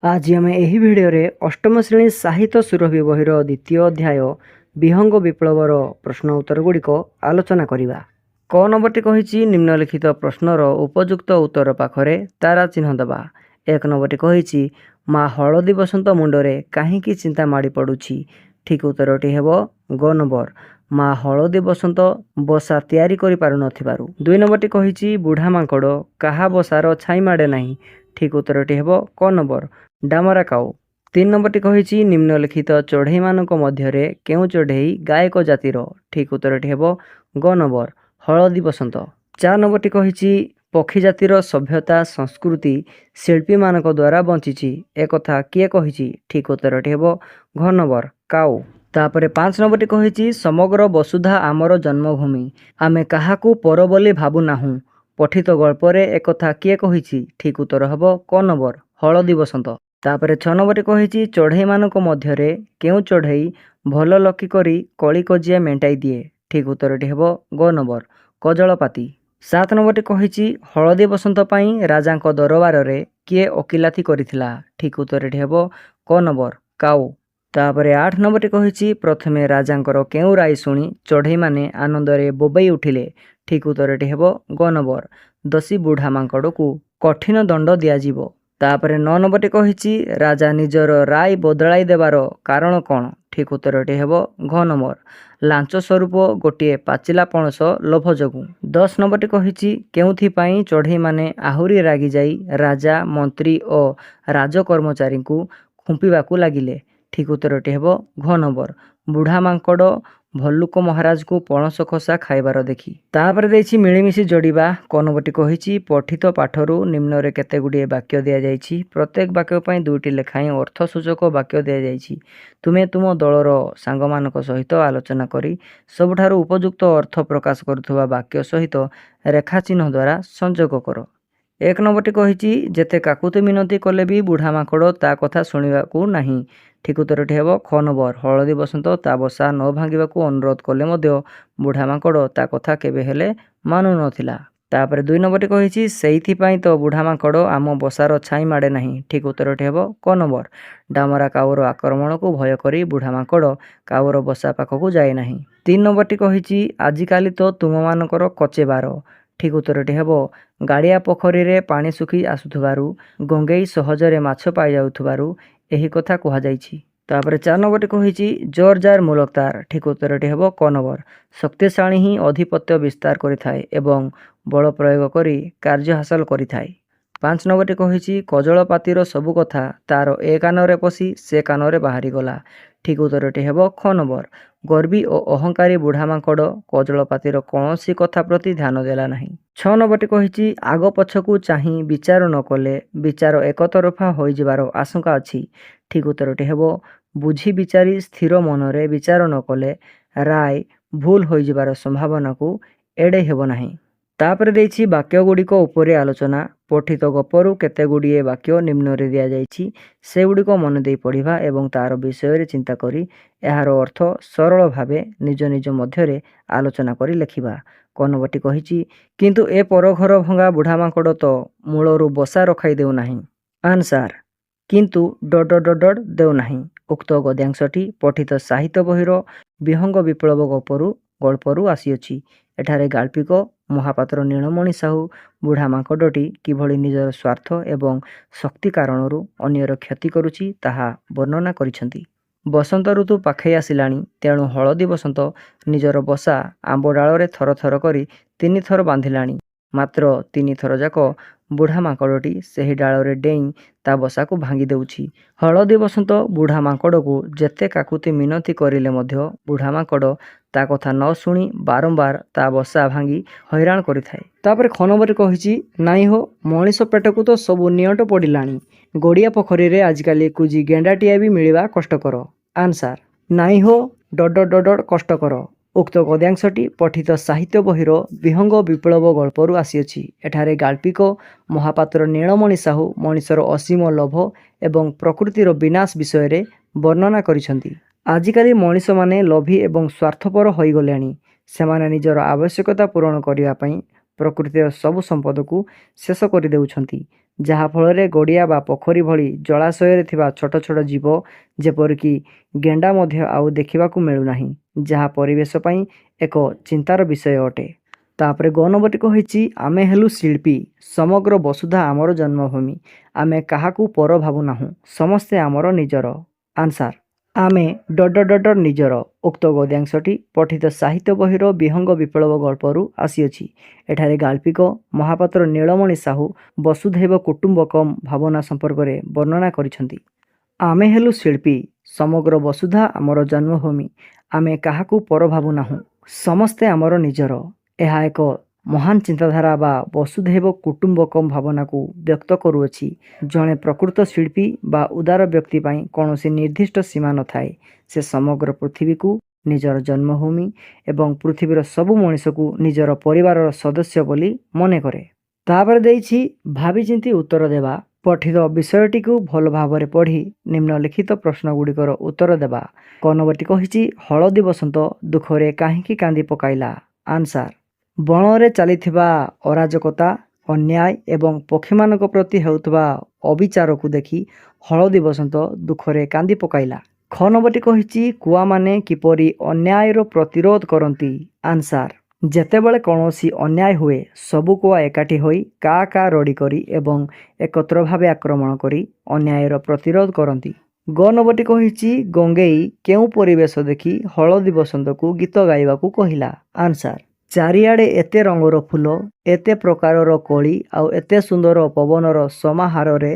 आज आम यही भिडियो अष्टम श्रेणी साहित्य सुरभि बहिर द्वितीय अध्याय विहंग विप्लवर प्रश्न उत्तर गुड़िक आलोचना करवा। क नंबरटी कही निम्नलिखित प्रश्नर उपयुक्त उत्तर पाखरे तारा चिन्ह दबा। एक नंबरटी कही माँ हलदी बसंत मुंडरे कहीं चिंता माड़ी पड़ुछि। ठीक उत्तरटी हेब ग नंबर माँ हलदी बसंत बसा तैयारी करि पारु नथिबारु। दुई नंबरटी कही बुढ़ा मांकड़ काहा बसार छाई माड़े नहीं। ठीक उत्तरटी हेब क नंबर डामरा काऊ। तीन नंबरटी कही निम्नलिखित चढ़ई मानक मध्यरे केउ चढ़ई गायक जातिर। ठीक उत्तरटी हेब ग नंबर हलदी बसंत। चार नंबरटी कही पक्षी जातिर सभ्यता संस्कृति शिल्पी मानक द्वारा बंची एकथा किए कही। ठीक उत्तरटी हेब घ नंबर काऊ। तापरे 5 नंबरटी कही समग्र वसुधा आमर जन्मभूमि आमे काहाकू पर बोली भाबु नाहु। पठित गल्परे एकथा किए कही। ठीक उत्तर हेब क नंबर हलदी बसंत। तापरे 6 नंबरटी कही चढ़ई मानक मध्यरे केउ चढ़ई भल लकी करी कली कजिया मेंटाई दिए। ठीक उत्तरटी हेब ग नंबर कजलपाती। 7 नंबरटी कही हलदी बसंत पाई राजांक दरबार रे किए ओकिलाती करिथिला। ठीक उत्तरटी हेब क नंबर काऊ। तापरे 8 नंबरटी कही प्रथमे राजांकर केउ राय शुणी चढ़ई माने आनंदरे बोबई उठिले। ठीक उत्तरटी हेब ग नंबर दसी बुढ़ा मांकड़ को कठिन दंड दियाजिबो। तापरे 9 नंबरटी कही राजा निजर राय बदलाई देवार कारण कौन। ठीक उत्तरटी हेब घ नंबर लांच स्वरूप गोटे पाचिला पणस लोभ जोगु। 10 नंबरटी कही केउथिपाई चढ़ई माने आहुरी रागी जाई राजा मंत्री और राजकर्मचारी को खुंपिबाकू लागिले। ठीक उत्तरटी हेब घ नंबर बुढ़ा मांकड़ भल्लुक महाराज को पणस खसा खाइबार देखी। तापर देछि मिलीमिशी जोड़िबा। क नंबरटी कही पठित पाठरू निम्नरे केते गुड़िए वाक्य दिया जाइछि। प्रत्येक वाक्य पई दुईटी लेखाएं अर्थसूचक वाक्य दिया जाइछि। तुमे तुम दलर सांगमानक सहित आलोचना करी सबुठारु उपयुक्त अर्थ प्रकाश करुथुबा वाक्य सहित रेखा चिन्ह द्वारा संयोग कर। एक नंबरटी कही जेते काकुति मिनती कले भी बुढ़ा माकड़ ता कथा शुणिबाकू नाही। ठीक उत्तरटी हेब ख नंबर हलदी बसंत ता बसा न भांगिबाकू अनुरोध कले मध्य बुढ़ा माकड़ ता कथा केबे हेले मानु नथिला। तापरे 2 नंबरटी कही सेइथिपाई तो बुढ़ा माकड़ आम बसार छाई माड़े नहीं। ठीक उत्तरटी हेब क नंबर डामरा काऊर आक्रमण को भय करी बुढ़ा माकड़ काऊर बसा पाखकू जाए नहीं। 3 नंबरटी कही आजिकाली तो तुम मानकर कचेबार। ठीक उत्तरटी हेब गाड़िया पोखरी रे पानी सुखी आसुथुबारु गंगेई सहजरे माछ पाई जाउथुबारु एही कथा कहा जाइछि। तापरे 4 नंबरटी कही जोर जार मुलकतार। ठीक उत्तरटी हेब क नंबर शक्तिशाली ही अधिपत्य विस्तार करिथाए एवं बल प्रयोग करी कार्य हासिल करिथाए। 5 नंबरटी कही कजलपातीर सबु कथा तार ए कानरे पसी से कानरे बाहरी गला। ठीक उत्तरटी हेब ख नंबर गर्वी और अहंकारी बुढ़ा माकड़ कजलपातीर कौनसी कथा प्रति ध्यान देला नहीं। 6 नंबरटी कही आग पछकू चाही विचार न कले विचार एकतरफा हो जिबार आशंका अछि। ठीक उत्तरटी हेब बुझी विचारी स्थिर मनरे विचार न कले राय भूल हो जिबार संभावना को एड़े हेब नहीं। तापरे देछि वाक्य गुड़िक उपरे आलोचना। पठित गपरु केते गुड़िए वाक्य निम्नरे दिया जाइछि से गुड़िक मन देई पढ़िबा एवं तार विषय रे चिंता करी एहार अर्थ सरल भावे निज निज मध्यरे आलोचना करी लेखिबा। क नंबरटी कही किंतु ए पर घर भंगा बुढ़ा माकड़ तो मूलरू बसा रखाई देउ नाही। आंसर किंतु डड डड देउ नाही। उक्त गद्यांशटी पठित साहित्य बहिर विहंग विप्लव गल्परू आसीअछि। एठारे गाल्पिक महापात्र नीलमणि साहू बुढ़ा माकड़टी किभଳି निजर स्वार्थ एवं शक्ति कारणरू अन्यर क्षति करुछि ताहा वर्णना करिसेंति। बसंत ऋतु पाखई आसिलाणी तेणु हलदी बसंत निजर बसा आंब डाଳରେ थर थर करी 3 थर बांधिलाणी। मात्र 3 थर जाक बुढ़ा माकड़टी सेही डाଳରେ डेई ता बसा को भांगी देउछि। हलदी बसंत बुढ़ा माकड़ को जेते काकुति मिनती करिले मध्य बुढ़ा माकड़ ता कथा न शुणी बारंबार ता बसा भांगी हैरान करिथाए। तापरे ख नंबर कही नाई हो मनीष पेट को तो सबू नियंट पड़िलाणी गड़िया पोखरी रे आजिकाली कुजी गेंडाटिया भी मिलवा कष्टकर। आंसर नाई हो डड डड कष्टकर। उक्त गद्यांशटी पठित साहित्य बहिर विहंग विप्लव गल्परू आसीअछि। एठारे गाल्पिक महापात्र नीलमणि साहू मनीषर असीम लोभ एवं प्रकृतिर विनाश विषय रे वर्णना करिसेंति। आजिकाली मनीष माने लोभी एवं स्वार्थपर होई गलेनी। सेमाने निजर आवश्यकता पूरण करिया पई प्रकृतिर सब संपद को शेष कर देउछंती। ଯାହାଫଳରେ ଗଡ଼ିଆ ବା ପୋଖରୀ ଭଳି ଜଳାଶୟରେ ଥିବା ଛୋଟ ଛୋଟ ଜୀବ ଯେପରିକି ଗେଣ୍ଡା ମଧ୍ୟ ଆଉ ଦେଖିବାକୁ ମିଳୁନାହିଁ, ଯାହା ପରିବେଶ ପାଇଁ ଏକ ଚିନ୍ତାର ବିଷୟ ଅଟେ। ତାପରେ ଗ ନମ୍ବରଟି କହିଛି ଆମେ ହେଲୁ ଶିଳ୍ପୀ, ସମଗ୍ର ବସୁଧା ଆମର ଜନ୍ମଭୂମି, ଆମେ କାହାକୁ ପର ଭାବୁନାହୁଁ, ସମସ୍ତେ ଆମର ନିଜର। ଆନ୍ସାର ଆମେ ନିଜର। ଉକ୍ତ ଗଦ୍ୟାଂଶଟି ପଠିତ ସାହିତ୍ୟ ବହିର ବିହଙ୍ଗ ବିପ୍ଳବ ଗଳ୍ପରୁ ଆସିଅଛି। ଏଠାରେ ଗାଳ୍ପିକ ମହାପାତ୍ର ନୀଳମଣି ସାହୁ ବସୁଧୈବ କୁଟୁମ୍ବକମ୍ ଭାବନା ସମ୍ପର୍କରେ ବର୍ଣ୍ଣନା କରିଛନ୍ତି। ଆମେ ହେଲୁ ଶିଳ୍ପୀ, ସମଗ୍ର ବସୁଧା ଆମର ଜନ୍ମଭୂମି, ଆମେ କାହାକୁ ପର ଭାବୁନାହୁଁ, ସମସ୍ତେ ଆମର ନିଜର। ଏହା ଏକ ମହାନ ଚିନ୍ତାଧାରା ବା ବସୁଧୈବ କୁଟୁମ୍ବକମ୍ ଭାବନାକୁ ବ୍ୟକ୍ତ କରୁଅଛି। ଜଣେ ପ୍ରକୃତ ଶିଳ୍ପୀ ବା ଉଦାର ବ୍ୟକ୍ତି ପାଇଁ କୌଣସି ନିର୍ଦ୍ଦିଷ୍ଟ ସୀମା ନଥାଏ। ସେ ସମଗ୍ର ପୃଥିବୀକୁ ନିଜର ଜନ୍ମଭୂମି ଏବଂ ପୃଥିବୀର ସବୁ ମଣିଷକୁ ନିଜର ପରିବାରର ସଦସ୍ୟ ବୋଲି ମନେ କରେ। ତାପରେ ଦେଇଛି ଭାବିଚିନ୍ତି ଉତ୍ତର ଦେବା। ପଠିତ ବିଷୟଟିକୁ ଭଲ ଭାବରେ ପଢ଼ି ନିମ୍ନଲିଖିତ ପ୍ରଶ୍ନଗୁଡ଼ିକର ଉତ୍ତର ଦେବା। କ ନମ୍ବରଟି କହିଛି ହଳଦୀ ବସନ୍ତ ଦୁଃଖରେ କାହିଁକି କାନ୍ଦି ପକାଇଲା? ଆନ୍ସାର ବଣରେ ଚାଲିଥିବା ଅରାଜକତା, ଅନ୍ୟାୟ ଏବଂ ପକ୍ଷୀମାନଙ୍କ ପ୍ରତି ହେଉଥିବା ଅବିଚାରକୁ ଦେଖି ହଳଦୀ ବସନ୍ତ ଦୁଃଖରେ କାନ୍ଦି ପକାଇଲା। ଖ ନମ୍ବରଟି କହିଛି କୁଆମାନେ କିପରି ଅନ୍ୟାୟର ପ୍ରତିରୋଧ କରନ୍ତି? ଆନ୍ସାର ଯେତେବେଳେ କୌଣସି ଅନ୍ୟାୟ ହୁଏ ସବୁ କୁଆ ଏକାଠି ହୋଇ କା କା ରଡ଼ି କରି ଏବଂ ଏକତ୍ର ଭାବେ ଆକ୍ରମଣ କରି ଅନ୍ୟାୟର ପ୍ରତିରୋଧ କରନ୍ତି। ଗ ନମ୍ବରଟି କହିଛି ଗଙ୍ଗେଇ କେଉଁ ପରିବେଶ ଦେଖି ହଳଦୀ ବସନ୍ତକୁ ଗୀତ ଗାଇବାକୁ କହିଲା? ଆନ୍ସାର ଚାରିଆଡ଼େ ଏତେ ରଙ୍ଗର ଫୁଲ, ଏତେ ପ୍ରକାରର କଳି ଆଉ ଏତେ ସୁନ୍ଦର ପବନର ସମାହାରରେ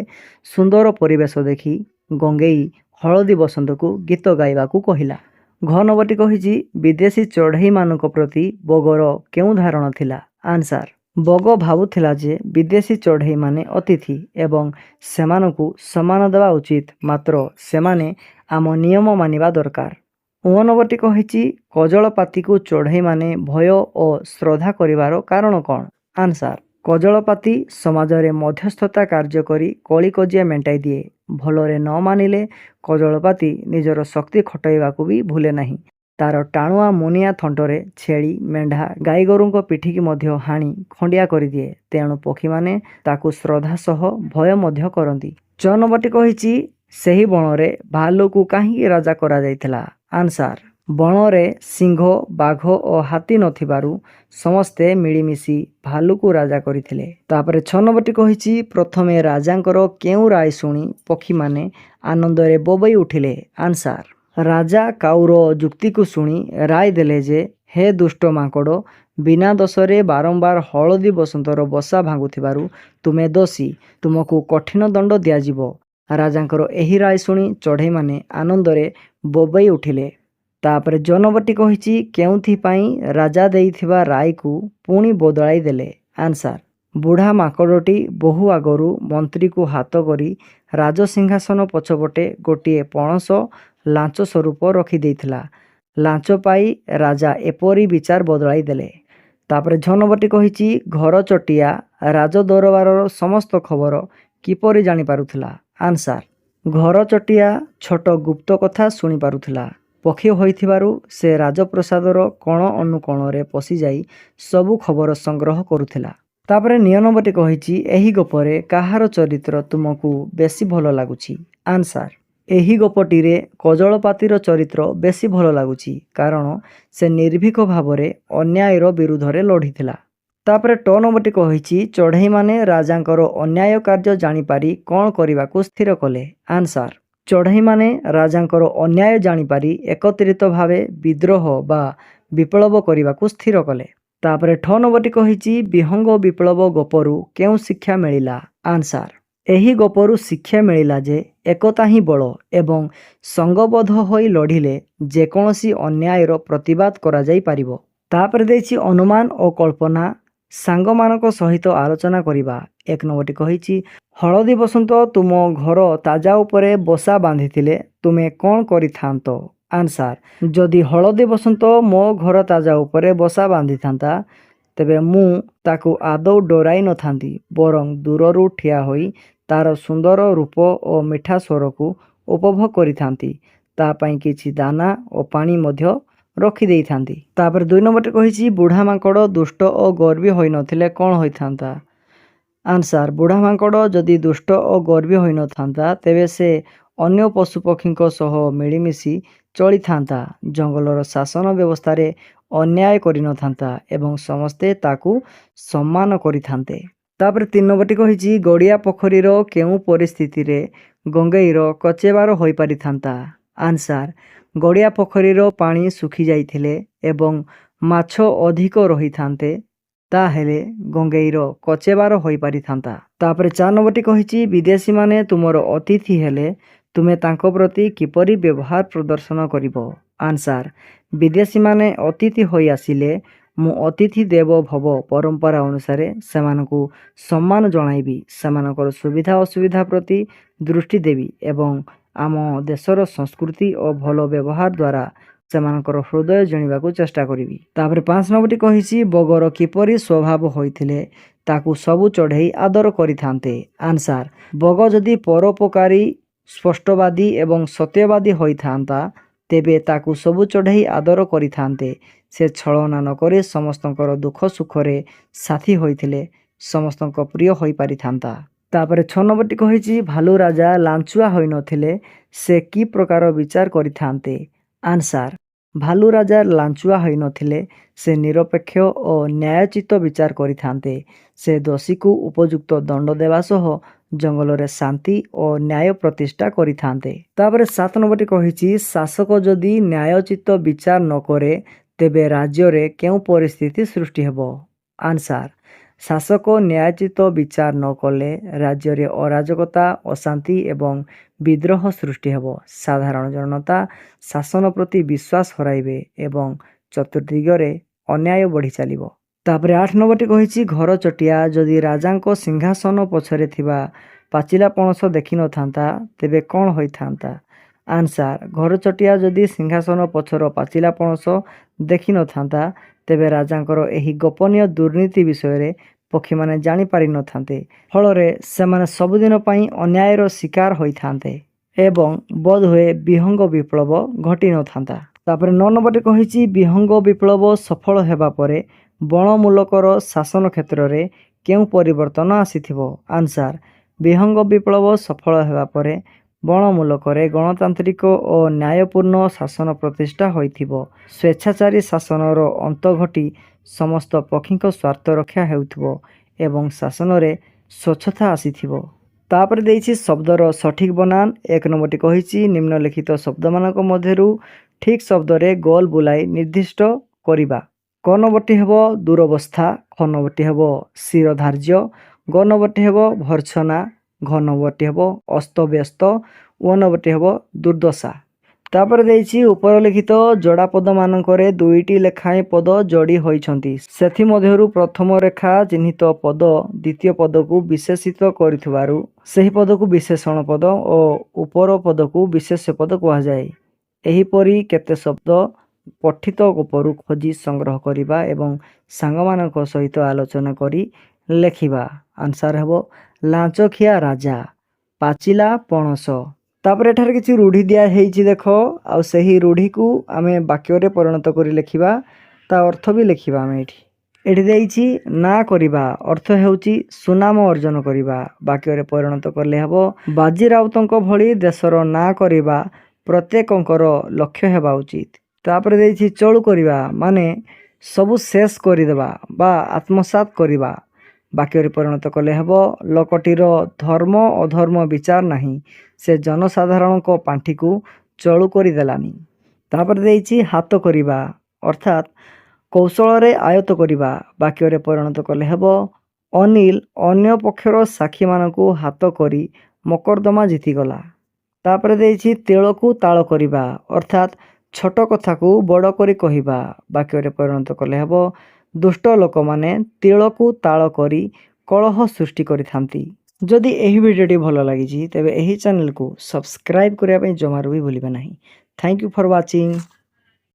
ସୁନ୍ଦର ପରିବେଶ ଦେଖି ଗଙ୍ଗେଇ ହଳଦୀ ବସନ୍ତକୁ ଗୀତ ଗାଇବାକୁ କହିଲା। ଘ ନମ୍ବରଟି କହିଛି ବିଦେଶୀ ଚଢ଼େଇମାନଙ୍କ ପ୍ରତି ବଗର କେଉଁ ଧାରଣା ଥିଲା? ଆନ୍ସାର ବଗ ଭାବୁଥିଲା ଯେ ବିଦେଶୀ ଚଢ଼େଇମାନେ ଅତିଥି ଏବଂ ସେମାନଙ୍କୁ ସମ୍ମାନ ଦେବା ଉଚିତ, ମାତ୍ର ସେମାନେ ଆମ ନିୟମ ମାନିବା ଦରକାର। ଅ ନମ୍ବରଟି କହିଛି କଜଳପାତିକୁ ଚଢ଼େଇମାନେ ଭୟ ଓ ଶ୍ରଦ୍ଧା କରିବାର କାରଣ କ'ଣ? ଆନ୍ସାର କଜଳପାତି ସମାଜରେ ମଧ୍ୟସ୍ଥତା କାର୍ଯ୍ୟ କରି କଳିକଜିଆ ମେଣ୍ଟାଇ ଦିଏ। ଭଲରେ ନ ମାନିଲେ କଜଳପାତି ନିଜର ଶକ୍ତି ଖଟାଇବାକୁ ବି ଭୁଲେ ନାହିଁ। ତାର ଟାଣୁଆ ମୁନିଆ ଥଣ୍ଟରେ ଛେଳି, ମେଣ୍ଢା, ଗାଈଗୋରୁଙ୍କ ପିଠିକି ମଧ୍ୟ ହାଣି ଖଣ୍ଡିଆ କରିଦିଏ। ତେଣୁ ପକ୍ଷୀମାନେ ତାକୁ ଶ୍ରଦ୍ଧା ସହ ଭୟ ମଧ୍ୟ କରନ୍ତି। ଚ ନମ୍ବରଟି କହିଛି ସେହି ବଣରେ ଭାଲୁକୁ କାହିଁକି ରାଜା କରାଯାଇଥିଲା? ଆନ୍ସାର ବଣରେ ସିଂହ, ବାଘ ଓ ହାତୀ ନଥିବାରୁ ସମସ୍ତେ ମିଳିମିଶି ଭାଲୁକୁ ରାଜା କରିଥିଲେ। ତାପରେ 6 ନମ୍ବରଟି କହିଛି ପ୍ରଥମେ ରାଜାଙ୍କର କେଉଁ ରାୟ ଶୁଣି ପକ୍ଷୀମାନେ ଆନନ୍ଦରେ ବୋବେଇ ଉଠିଲେ? ଆନ୍ସାର ରାଜା କାଉର ଯୁକ୍ତିକୁ ଶୁଣି ରାୟ ଦେଲେ ଯେ ହେ ଦୁଷ୍ଟ ମାଙ୍କଡ଼, ବିନା ଦୋଷରେ ବାରମ୍ବାର ହଳଦୀ ବସନ୍ତର ବସା ଭାଙ୍ଗୁଥିବାରୁ ତୁମେ ଦୋଷୀ, ତୁମକୁ କଠିନ ଦଣ୍ଡ ଦିଆଯିବ। ରାଜାଙ୍କର ଏହି ରାୟ ଶୁଣି ଚଢ଼େଇମାନେ ଆନନ୍ଦରେ ବୋବେଇ ଉଠିଲେ। ତାପରେ ଜ ନମ୍ବରଟି କହିଛି କେଉଁଥିପାଇଁ ରାଜା ଦେଇଥିବା ରାୟକୁ ପୁଣି ବଦଳାଇ ଦେଲେ? ଆନ୍ସାର ବୁଢ଼ା ମାଙ୍କଡ଼ଟି ବହୁ ଆଗରୁ ମନ୍ତ୍ରୀକୁ ହାତ କରି ରାଜସିଂହାସନ ପଛପଟେ ଗୋଟିଏ ପଣସ ଲାଞ୍ଚ ସ୍ୱରୂପ ରଖିଦେଇଥିଲା। ଲାଞ୍ଚ ପାଇ ରାଜା ଏପରି ବିଚାର ବଦଳାଇ ଦେଲେ। ତାପରେ ଝ ନମ୍ବରଟି କହିଛି ଘରଚଟିଆ ରାଜଦରବାରର ସମସ୍ତ ଖବର କିପରି ଜାଣିପାରୁଥିଲା? ଆନ୍ସାର ଘରଚଟିଆ ଛୋଟ ଗୁପ୍ତ କଥା ଶୁଣିପାରୁଥିଲା। ପକ୍ଷୀ ହୋଇଥିବାରୁ ସେ ରାଜପ୍ରସାଦର କୋଣ ଅନୁକୋଣରେ ପଶିଯାଇ ସବୁ ଖବର ସଂଗ୍ରହ କରୁଥିଲା। ତାପରେ ନିୟ ନମ୍ବରଟି କହିଛି ଏହି ଗପରେ କାହାର ଚରିତ୍ର ତୁମକୁ ବେଶୀ ଭଲ ଲାଗୁଛି? ଆନ୍ସାର ଏହି ଗପଟିରେ କଜଳପାତିର ଚରିତ୍ର ବେଶୀ ଭଲ ଲାଗୁଛି, କାରଣ ସେ ନିର୍ଭୀକ ଭାବରେ ଅନ୍ୟାୟର ବିରୁଦ୍ଧରେ ଲଢ଼ିଥିଲା। ତାପରେ ଟ ନମ୍ବରଟି କହିଛି ଚଢ଼େଇମାନେ ରାଜାଙ୍କର ଅନ୍ୟାୟ କାର୍ଯ୍ୟ ଜାଣିପାରି କ'ଣ କରିବାକୁ ସ୍ଥିର କଲେ? ଆନ୍ସାର ଚଢ଼େଇମାନେ ରାଜାଙ୍କର ଅନ୍ୟାୟ ଜାଣିପାରି ଏକତ୍ରିତ ଭାବେ ବିଦ୍ରୋହ ବା ବିପ୍ଳବ କରିବାକୁ ସ୍ଥିର କଲେ। ତାପରେ ଠ ନମ୍ବରଟି କହିଛି ବିହଙ୍ଗ ବିପ୍ଳବ ଗପରୁ କେଉଁ ଶିକ୍ଷା ମିଳିଲା? ଆନ୍ସାର ଏହି ଗପରୁ ଶିକ୍ଷା ମିଳିଲା ଯେ ଏକତା ହିଁ ବଳ ଏବଂ ସଙ୍ଗବଦ୍ଧ ହୋଇ ଲଢ଼ିଲେ ଯେକୌଣସି ଅନ୍ୟାୟର ପ୍ରତିବାଦ କରାଯାଇପାରିବ। ତାପରେ ଦେଇଛି ଅନୁମାନ ଓ କଳ୍ପନା ସାଙ୍ଗମାନଙ୍କ ସହିତ ଆଲୋଚନା କରିବା। 1 ନମ୍ବରଟି କହିଛି ହଳଦୀ ବସନ୍ତ ତୁମ ଘର ତାଜା ଉପରେ ବସା ବାନ୍ଧିଥିଲେ ତୁମେ କ'ଣ କରିଥାନ୍ତ? ଆନ୍ସାର ଯଦି ହଳଦୀ ବସନ୍ତ ମୋ ଘର ତାଜା ଉପରେ ବସା ବାନ୍ଧିଥାନ୍ତା ତେବେ ମୁଁ ତାକୁ ଆଦୌ ଡରାଇ ନଥାନ୍ତି, ବରଂ ଦୂରରୁ ଠିଆ ହୋଇ ତାର ସୁନ୍ଦର ରୂପ ଓ ମିଠା ସ୍ୱରକୁ ଉପଭୋଗ କରିଥାନ୍ତି। ତା ପାଇଁ କିଛି ଦାନା ଓ ପାଣି ମଧ୍ୟ ରଖିଦେଇଥାନ୍ତି। ତାପରେ 2 ନମ୍ବରଟି କହିଛି ବୁଢ଼ା ମାଙ୍କଡ଼ ଦୁଷ୍ଟ ଓ ଗର୍ବୀ ହୋଇନଥିଲେ କ'ଣ ହୋଇଥାନ୍ତା? ଆନ୍ସାର ବୁଢ଼ା ମାଙ୍କଡ଼ ଯଦି ଦୁଷ୍ଟ ଓ ଗର୍ବୀ ହୋଇନଥାନ୍ତା ତେବେ ସେ ଅନ୍ୟ ପଶୁପକ୍ଷୀଙ୍କ ସହ ମିଳିମିଶି ଚଳିଥାନ୍ତା, ଜଙ୍ଗଲର ଶାସନ ବ୍ୟବସ୍ଥାରେ ଅନ୍ୟାୟ କରିନଥାନ୍ତା ଏବଂ ସମସ୍ତେ ତାକୁ ସମ୍ମାନ କରିଥାନ୍ତେ। ତାପରେ 3 ନମ୍ବରଟି କହିଛି ଗଡ଼ିଆ ପୋଖରୀର କେଉଁ ପରିସ୍ଥିତିରେ ଗଙ୍ଗେଇର କଚେବାର ହୋଇପାରିଥାନ୍ତା? ଆନ୍ସାର ଗଡ଼ିଆ ପୋଖରୀର ପାଣି ଶୁଖିଯାଇଥିଲେ ଏବଂ ମାଛ ଅଧିକ ରହିଥାନ୍ତେ ତାହେଲେ ଗଙ୍ଗେଇର କଚେବାର ହୋଇପାରିଥାନ୍ତା। ତାପରେ 4 ନମ୍ବରଟି କହିଛି ବିଦେଶୀମାନେ ତୁମର ଅତିଥି ହେଲେ ତୁମେ ତାଙ୍କ ପ୍ରତି କିପରି ବ୍ୟବହାର ପ୍ରଦର୍ଶନ କରିବ? ଆନ୍ସାର ବିଦେଶୀମାନେ ଅତିଥି ହୋଇ ଆସିଲେ ମୁଁ ଅତିଥି ଦେବ ଭବ ପରମ୍ପରା ଅନୁସାରେ ସେମାନଙ୍କୁ ସମ୍ମାନ ଜଣାଇବି, ସେମାନଙ୍କର ସୁବିଧା ଅସୁବିଧା ପ୍ରତି ଦୃଷ୍ଟି ଦେବି ଏବଂ ଆମ ଦେଶର ସଂସ୍କୃତି ଓ ଭଲ ବ୍ୟବହାର ଦ୍ୱାରା ସେମାନଙ୍କର ହୃଦୟ ଜିଣିବାକୁ ଚେଷ୍ଟା କରିବି। ତାପରେ 5 ନମ୍ବରଟି କହିଛି ବଗର କିପରି ସ୍ୱଭାବ ହୋଇଥିଲେ ତାକୁ ସବୁ ଚଢ଼େଇ ଆଦର କରିଥାନ୍ତେ? ଆନ୍ସାର ବଗ ଯଦି ପରୋପକାରୀ, ସ୍ପଷ୍ଟବାଦୀ ଏବଂ ସତ୍ୟବାଦୀ ହୋଇଥାନ୍ତା ତେବେ ତାକୁ ସବୁ ଚଢ଼େଇ ଆଦର କରିଥାନ୍ତେ। ସେ ଛଳନା ନକରି ସମସ୍ତଙ୍କର ଦୁଃଖ ସୁଖରେ ସାଥୀ ହୋଇଥିଲେ ସମସ୍ତଙ୍କ ପ୍ରିୟ ହୋଇପାରିଥାନ୍ତା। ତାପରେ 6 ନମ୍ବରଟି କହିଛି ଭାଲୁ ରାଜା ଲାଞ୍ଚୁଆ ହୋଇନଥିଲେ ସେ କି ପ୍ରକାର ବିଚାର କରିଥାନ୍ତେ? ଆନ୍ସାର ଭାଲୁ ରାଜା ଲାଞ୍ଚୁଆ ହୋଇନଥିଲେ ସେ ନିରପେକ୍ଷ ଓ ନ୍ୟାୟୋଚିତ ବିଚାର କରିଥାନ୍ତେ। ସେ ଦୋଷୀକୁ ଉପଯୁକ୍ତ ଦଣ୍ଡ ଦେବା ସହ ଜଙ୍ଗଲରେ ଶାନ୍ତି ଓ ନ୍ୟାୟ ପ୍ରତିଷ୍ଠା କରିଥାନ୍ତେ। ତାପରେ 7 ନମ୍ବରଟି କହିଛି ଶାସକ ଯଦି ନ୍ୟାୟୋଚିତ ବିଚାର ନ କରେ ତେବେ ରାଜ୍ୟରେ କେଉଁ ପରିସ୍ଥିତି ସୃଷ୍ଟି ହେବ? ଆନ୍ସାର ଶାସକ ନ୍ୟାୟୋଚିତ ବିଚାର ନ କଲେ ରାଜ୍ୟରେ ଅରାଜକତା, ଅଶାନ୍ତି ଏବଂ ବିଦ୍ରୋହ ସୃଷ୍ଟି ହେବ। ସାଧାରଣ ଜନତା ଶାସନ ପ୍ରତି ବିଶ୍ୱାସ ହରାଇବେ ଏବଂ ଚତୁର୍ଦିଗରେ ଅନ୍ୟାୟ ବଢ଼ି ଚାଲିବ। ତାପରେ 8 ନମ୍ବରଟି କହିଛି ଘରଚଟିଆ ଯଦି ରାଜାଙ୍କ ସିଂହାସନ ପଛରେ ଥିବା ପାଚିଲା ପଣସ ଦେଖିନଥାନ୍ତା ତେବେ କ'ଣ ହୋଇଥାନ୍ତା? ଆନ୍ସାର ଘରଚଟିଆ ଯଦି ସିଂହାସନ ପଛର ପାଚିଲା ପଣସ ଦେଖିନଥାନ୍ତା ତେବେ ରାଜାଙ୍କର ଏହି ଗୋପନୀୟ ଦୁର୍ନୀତି ବିଷୟରେ ପକ୍ଷୀମାନେ ଜାଣିପାରିନଥାନ୍ତେ, ଫଳରେ ସେମାନେ ସବୁଦିନ ପାଇଁ ଅନ୍ୟାୟର ଶିକାର ହୋଇଥାନ୍ତେ ଏବଂ ବୋଧହୁଏ ବିହଙ୍ଗ ବିପ୍ଳବ ଘଟିନଥାନ୍ତା। ତାପରେ 9 ନମ୍ବରଟି କହିଛି ବିହଙ୍ଗ ବିପ୍ଳବ ସଫଳ ହେବା ପରେ ବଣମୂଲକର ଶାସନ କ୍ଷେତ୍ରରେ କେଉଁ ପରିବର୍ତ୍ତନ ଆସିଥିବ? ଆନ୍ସାର ବିହଙ୍ଗ ବିପ୍ଳବ ସଫଳ ହେବା ପରେ ବଣମୂଲକରେ ଗଣତାନ୍ତ୍ରିକ ଓ ନ୍ୟାୟପୂର୍ଣ୍ଣ ଶାସନ ପ୍ରତିଷ୍ଠା ହୋଇଥିବ। ସ୍ୱେଚ୍ଛାଚାରୀ ଶାସନର ଅନ୍ତ ଘଟି ସମସ୍ତ ପକ୍ଷୀଙ୍କ ସ୍ୱାର୍ଥ ରକ୍ଷା ହେଉଥିବ ଏବଂ ଶାସନରେ ସ୍ୱଚ୍ଛତା ଆସିଥିବ। ତାପରେ ଦେଇଛି ଶବ୍ଦର ସଠିକ୍ ବନାନ। 1 ନମ୍ବରଟି କହିଛି ନିମ୍ନଲିଖିତ ଶବ୍ଦମାନଙ୍କ ମଧ୍ୟରୁ ଠିକ୍ ଶବ୍ଦରେ ଗୋଲ ବୁଲାଇ ନିର୍ଦ୍ଦିଷ୍ଟ କରିବା। କ ନମ୍ବରଟି ହେବ ଦୂରବସ୍ଥା, ଖ ନମ୍ବରଟି ହେବ ଶିରଧାର୍ଯ୍ୟ, ଗ ନମ୍ବରଟି ହେବ ଭର୍ତ୍ସନା, ଘ ନମ୍ବରଟି ହେବ ଅସ୍ତବ୍ୟସ୍ତ, ଓ ନମ୍ବରଟି ହେବ ଦୁର୍ଦ୍ଦଶା। ତାପରେ ଦେଇଛି ଉପରଲିଖିତ ଯୋଡ଼ାପଦମାନଙ୍କରେ 2ଟି ଲେଖାଏଁ ପଦ ଯୋଡ଼ି ହୋଇଛନ୍ତି। ସେଥିମଧ୍ୟରୁ ପ୍ରଥମ ରେଖା ଚିହ୍ନିତ ପଦ ଦ୍ୱିତୀୟ ପଦକୁ ବିଶେଷିତ କରିଥିବାରୁ ସେହି ପଦକୁ ବିଶେଷଣ ପଦ ଓ ଉପର ପଦକୁ ବିଶେଷ୍ୟ ପଦ କୁହାଯାଏ। ଏହିପରି କେତେ ଶବ୍ଦ ପଠିତ ଉପରୁ ଖୋଜି ସଂଗ୍ରହ କରିବା ଏବଂ ସାଙ୍ଗମାନଙ୍କ ସହିତ ଆଲୋଚନା କରି ଲେଖିବା। ଆନ୍ସାର ହେବ ଲାଞ୍ଚଖିଆ ରାଜା, ପାଚିଲା ପଣସ। ତାପରେ ଏଠାରେ କିଛି ରୂଢ଼ି ଦିଆହେଇଛି ଦେଖ, ଆଉ ସେହି ରୂଢ଼ିକୁ ଆମେ ବାକ୍ୟରେ ପରିଣତ କରି ଲେଖିବା, ତା ଅର୍ଥ ବି ଲେଖିବା। ଆମେ ଏଠି ଦେଇଛି ନା କରିବା ଅର୍ଥ ହେଉଛି ସୁନାମ ଅର୍ଜନ କରିବା। ବାକ୍ୟରେ ପରିଣତ କଲେ ହେବ ବାଜି ରାଉତଙ୍କ ଭଳି ଦେଶର ନାଁ କରିବା ପ୍ରତ୍ୟେକଙ୍କର ଲକ୍ଷ୍ୟ ହେବା ଉଚିତ। ତାପରେ ଦେଇଛି ଚଳୁ କରିବା ମାନେ ସବୁ ଶେଷ କରିଦେବା ବା ଆତ୍ମସାତ କରିବା। ବାକ୍ୟରେ ପରିଣତ କଲେ ହେବ ଲୋକଟିର ଧର୍ମ ଅଧର୍ମ ବିଚାର ନାହିଁ, ସେ ଜନସାଧାରଣଙ୍କ ପାଣ୍ଠିକୁ ଚଳୁ କରିଦେଲାନି। ତାପରେ ଦେଇଛି ହାତ କରିବା ଅର୍ଥାତ୍ କୌଶଳରେ ଆୟତ୍ତ କରିବା। ବାକ୍ୟରେ ପରିଣତ କଲେ ହେବ ଅନିଲ ଅନ୍ୟ ପକ୍ଷର ସାକ୍ଷୀମାନଙ୍କୁ ହାତ କରି ମକଦ୍ଦମା ଜିତିଗଲା। ତାପରେ ଦେଇଛି ତିଳକୁ ତାଳ କରିବା ଅର୍ଥାତ୍ ଛୋଟ କଥାକୁ ବଡ଼ କରି କହିବା। ବାକ୍ୟରେ ପରିଣତ କଲେ ହେବ ଦୁଷ୍ଟ ଲୋକମାନେ ତିଳକୁ ତାଳ କରି କଳହ ସୃଷ୍ଟି କରିଥାନ୍ତି। ଯଦି ଏହି ଭିଡ଼ିଓଟି ଭଲ ଲାଗିଛି ତେବେ ଏହି ଚ୍ୟାନେଲକୁ ସବସ୍କ୍ରାଇବ୍ କରିବା ପାଇଁ ଜମାରୁ ବି ଭୁଲିବେ ନାହିଁ। Thank you for watching.